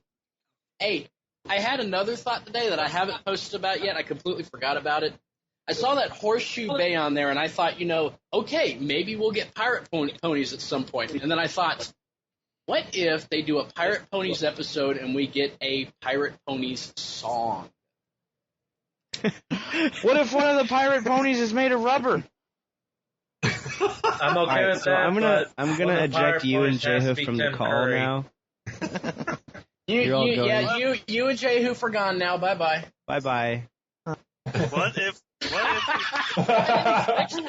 Hey, I had another thought today that I haven't posted about yet. I completely forgot about it. I saw that Horseshoe Bay on there, and I thought, okay, maybe we'll get Pirate Ponies at some point. And then I thought, what if they do a Pirate Ponies episode and we get a Pirate Ponies song? What if one of the pirate ponies is made of rubber? I'm okay with So that. I'm gonna eject you and Jehu from the call now. You and Jehu are gone now. Bye bye. Bye bye. What if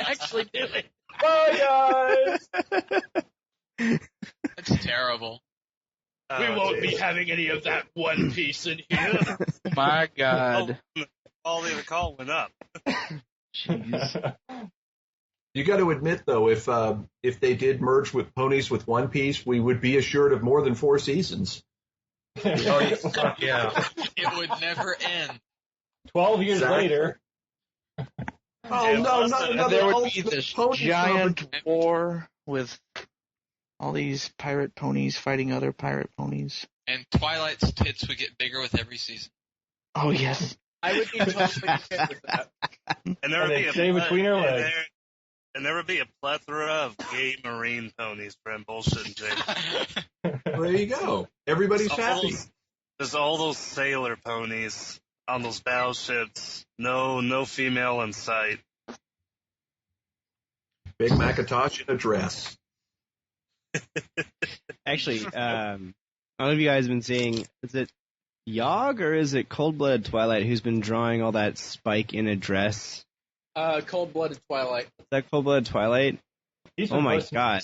actually do it. Bye, guys! That's terrible. We won't be having any of that One Piece in here. My God. quality of the call went up? Jeez. You got to admit, though, if they did merge with Ponies with One Piece, we would be assured of more than 4 seasons. Oh, yeah. It would never end. 12 years later. Oh, no, not another There would be Ultimate this Pony giant war with all these pirate ponies fighting other pirate ponies. And Twilight's tits would get bigger with every season. Oh yes. I would be totally okay with that. And there would And be then stay between her legs. And there would be a plethora of gay marine ponies for him bullshitting Jake. There you go. Everybody's happy. There's all those sailor ponies on those battleships. No female in sight. Big Macintosh in a dress. Actually, I don't know if you guys have been seeing, is it Yogg or is it Cold-Blooded Twilight who's been drawing all that Spike in a dress? Cold-Blooded Twilight. Is that Cold-Blooded Twilight? Oh my god.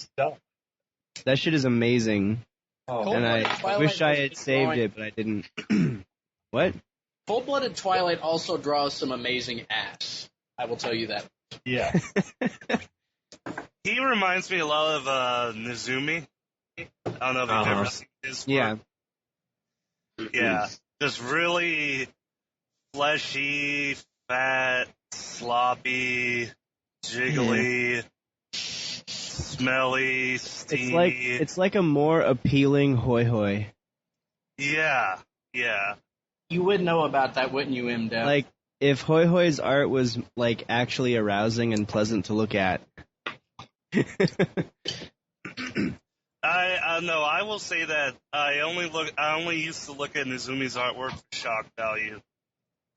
That shit is amazing. Oh. And I Cold-Blooded wish Twilight I had was saved drawing- it, but I didn't. What? Cold-Blooded Twilight also draws some amazing ass. I will tell you that. Yeah. He reminds me a lot of Nezumi. I don't know if you've ever seen his work. Yeah. Yeah. Just really fleshy, fat, sloppy, jiggly, smelly, steamy. It's like a more appealing Hoi Hoi. Yeah. You would know about that, wouldn't you, M-Dev? Like, if Hoi Hoi's art was, like, actually arousing and pleasant to look at. I will say that I only used to look at Nezumi's artwork for shock value.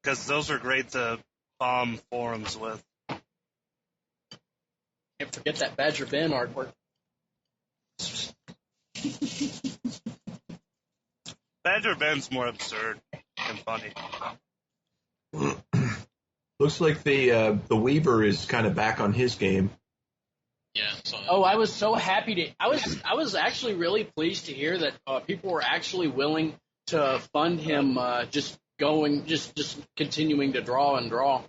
Because those are great to bomb forums with. Can't forget that Badger Ben artwork. Badger Ben's more absurd and funny. Looks like the Weaver is kind of back on his game. Yeah. So, Oh, I was so happy to. I was actually really pleased to hear that people were actually willing to fund him just continuing to draw and draw,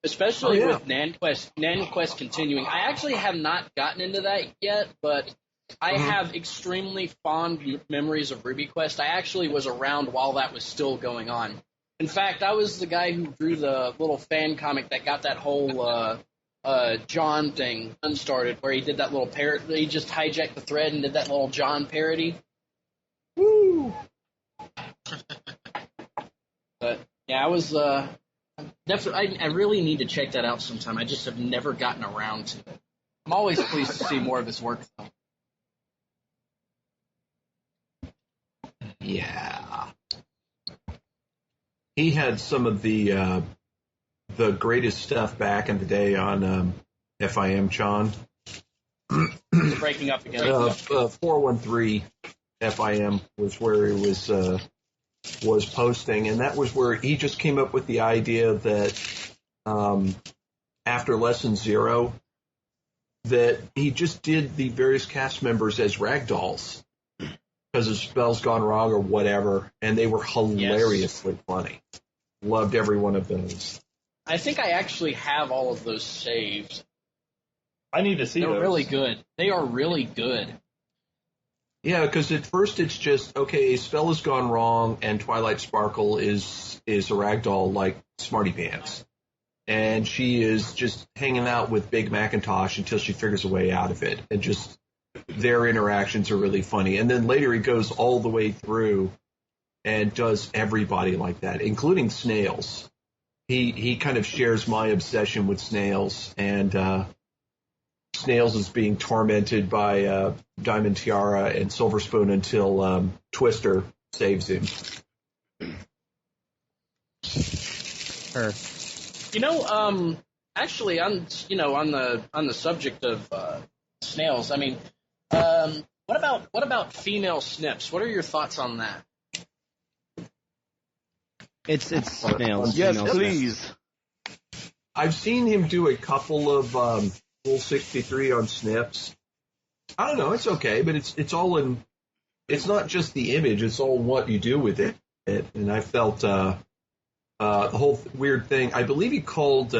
especially with NanQuest continuing. I actually have not gotten into that yet, but I have extremely fond memories of RubyQuest. I actually was around while that was still going on. In fact, I was the guy who drew the little fan comic that got that whole John thing unstarted, where he did that little parody. He just hijacked the thread and did that little John parody. Woo! But yeah, I was definitely. I really need to check that out sometime. I just have never gotten around to it. I'm always pleased to see more of his work, though. Yeah. He had some of the greatest stuff back in the day on FIM, John. It's breaking up again. 413 FIM was where he was posting, and that was where he just came up with the idea that after Lesson 0, that he just did the various cast members as ragdolls because his spell's gone wrong or whatever, and they were hilariously funny. Loved every one of those. I think I actually have all of those saved. I need to see They're those. really good. They are really good. Yeah, because at first it's just, okay, a spell has gone wrong, and Twilight Sparkle is a ragdoll like Smarty Pants. And she is just hanging out with Big Macintosh until she figures a way out of it. And just their interactions are really funny. And then later he goes all the way through and does everybody like that, including Snails. He kind of shares my obsession with Snails, and Snails is being tormented by Diamond Tiara and Silver Spoon until Twister saves him. Her. Actually, on the subject of snails, I mean, what about female snips? What are your thoughts on that? It's snails. Yes, Snails. please. I've seen him do a couple of Full 63 on snips. I don't know, it's okay, but it's all in. It's not just the image; it's all what you do with it. And I felt the whole weird thing. I believe he called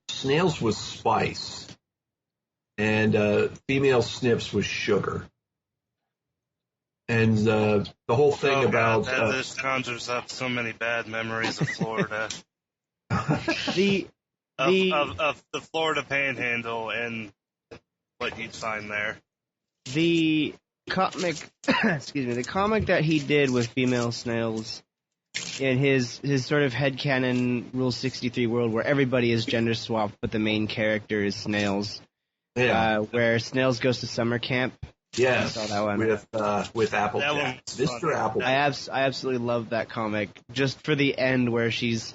snails was spice, and female snips was sugar. And the whole thing about this conjures up so many bad memories of Florida. The of the Florida Panhandle and what you'd find there. The comic, excuse me, the comic that he did with female snails in his sort of headcanon Rule 63 world where everybody is gender swapped, but the main character is Snails. Yeah. Where Snails goes to summer camp. Yes. I saw that one. With Applejack. Mr. Applejack. I absolutely love that comic. Just for the end where she's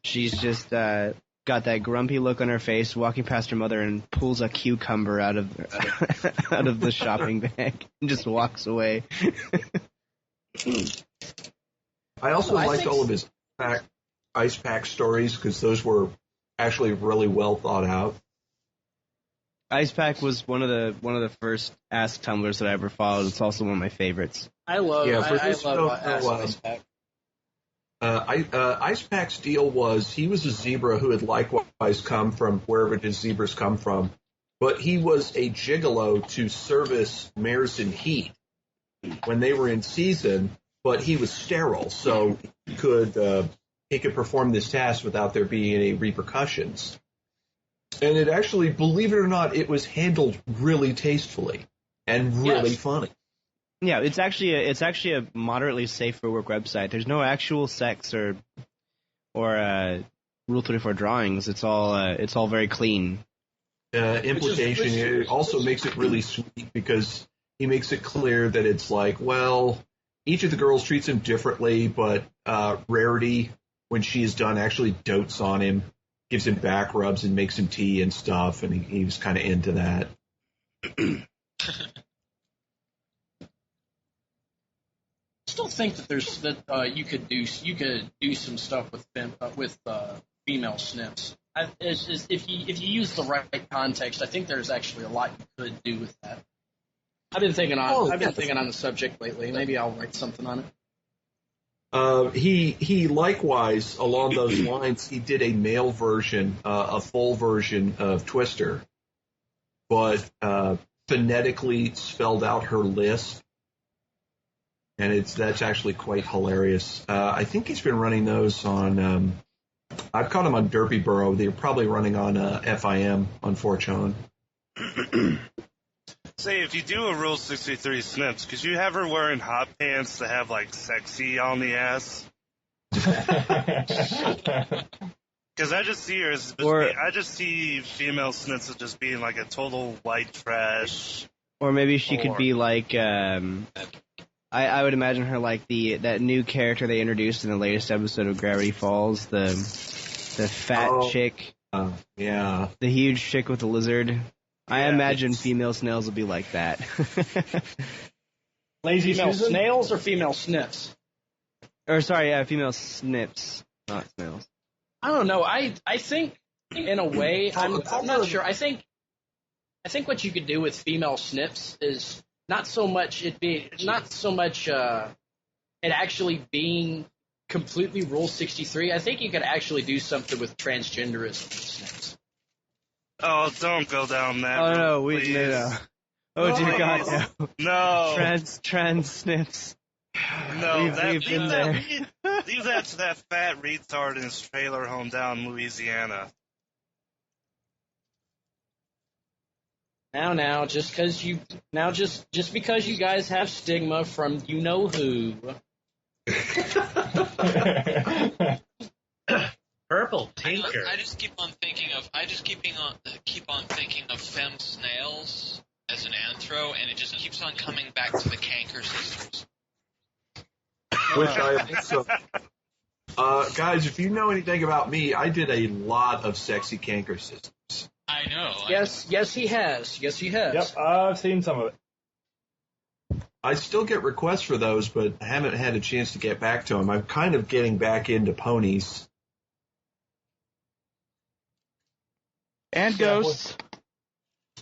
just got that grumpy look on her face, walking past her mother, and pulls a cucumber out of the shopping bag and just walks away. I also liked all of his ice pack stories because those were actually really well thought out. Ice Pack was one of the first Ask Tumblrs that I ever followed. It's also one of my favorites. I love Ice Pack. Ice Pack's deal was he was a zebra who had likewise come from wherever his zebras come from, but he was a gigolo to service mares in heat when they were in season, but he was sterile, so he could perform this task without there being any repercussions. And it actually, believe it or not, it was handled really tastefully and really funny. Yeah, it's actually a moderately safe for work website. There's no actual sex or Rule 34 drawings. It's all very clean. Implication it also makes it really sweet because he makes it clear that it's like, well, each of the girls treats him differently, but Rarity, when she is done, actually dotes on him, gives him back rubs and makes him tea and stuff, and he was kind of into that. Still think that you could do some stuff with female snips. If you use the right context, I think there's actually a lot you could do with that. I've been thinking on the subject lately. Maybe I'll write something on it. He likewise, along those lines, he did a male version, a full version of Twister, but phonetically spelled out her list, and that's actually quite hilarious. I think he's been running those on. I've caught him on Derpy Burrow. They're probably running on FIM on 4chan. Say, if you do a Rule 63 snips, could you have her wearing hot pants to have, like, sexy on the ass? Because I just see her as I just see female snips as just being, like, a total white trash. Or maybe she could be like, I would imagine her like that new character they introduced in the latest episode of Gravity Falls, the fat chick. Yeah. The huge chick with the lizard. I imagine female snails will be like that. Lazy female Susan? Snails or female snips? Or sorry, female snips, not snails. I don't know. I think in a way, I'm not sure. I think what you could do with female snips is not so much it actually being completely Rule 63. I think you could actually do something with transgenderism snips. Oh, don't go down that road, no, please. No. Oh, dear God, no. No. Trans snips. No, we've been there. Leave that to that fat retard in his trailer home down in Louisiana. Now, just because you guys have stigma from you know who. Purple Tinker. I just keep on thinking of femme snails as an anthro, and it just keeps on coming back to the Canker sisters. Which I also. Guys, if you know anything about me, I did a lot of sexy Canker sisters. I know. Yes, he has. Yep, I've seen some of it. I still get requests for those, but I haven't had a chance to get back to them. I'm kind of getting back into ponies. And Ghosts.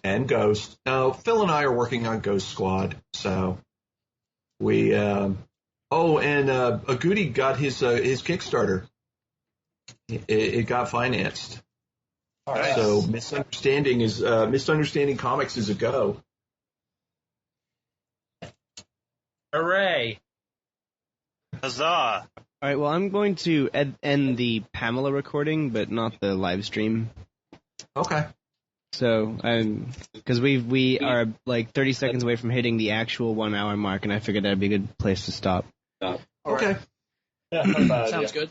And Ghost. Phil and I are working on Ghost Squad, so we. Agudi got his Kickstarter. It got financed. Right. So Misunderstanding Comics is a go. Hooray! Huzzah! All right, well, I'm going to end the Pamela recording, but not the live stream. Okay. So, because we are like 30 seconds away from hitting the actual 1 hour mark, and I figured that'd be a good place to stop. Okay. Yeah, not a bad Sounds idea. good.